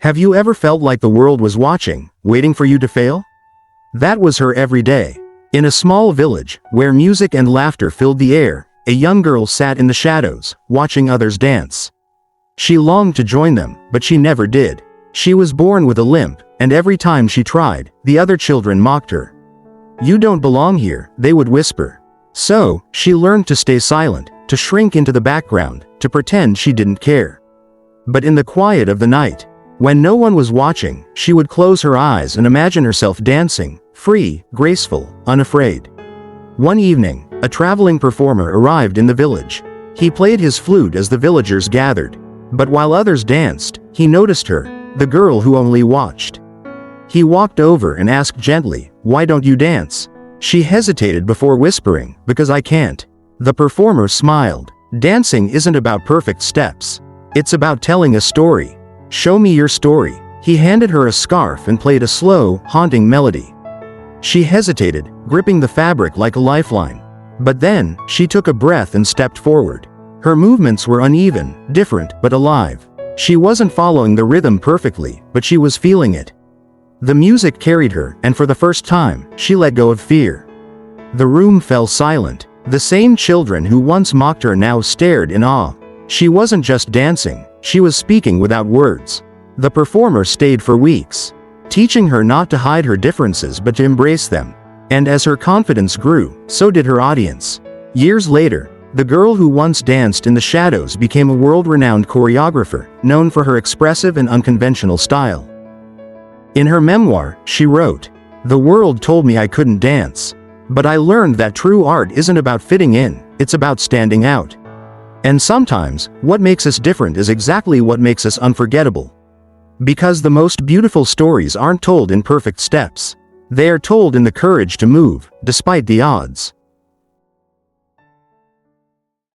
Have you ever felt like the world was watching, waiting for you to fail? That was her every day. In a small village, where music and laughter filled the air, a young girl sat in the shadows, watching others dance. She longed to join them, but she never did. She was born with a limp, and every time she tried, the other children mocked her. "You don't belong here," they would whisper. So, she learned to stay silent, to shrink into the background, to pretend she didn't care. But in the quiet of the night, when no one was watching, she would close her eyes and imagine herself dancing, free, graceful, unafraid. One evening, a traveling performer arrived in the village. He played his flute as the villagers gathered. But while others danced, he noticed her, the girl who only watched. He walked over and asked gently, "Why don't you dance?" She hesitated before whispering, "Because I can't." The performer smiled. "Dancing isn't about perfect steps. It's about telling a story. Show me your story." He handed her a scarf and played a slow, haunting melody. She hesitated, gripping the fabric like a lifeline. But then, she took a breath and stepped forward. Her movements were uneven, different, but alive. She wasn't following the rhythm perfectly, but she was feeling it. The music carried her, and for the first time, she let go of fear. The room fell silent. The same children who once mocked her now stared in awe. She wasn't just dancing, she was speaking without words. The performer stayed for weeks, teaching her not to hide her differences but to embrace them. And as her confidence grew, so did her audience. Years later, the girl who once danced in the shadows became a world-renowned choreographer, known for her expressive and unconventional style. In her memoir, she wrote, "The world told me I couldn't dance. But I learned that true art isn't about fitting in, it's about standing out." And sometimes, what makes us different is exactly what makes us unforgettable. Because the most beautiful stories aren't told in perfect steps. They are told in the courage to move, despite the odds.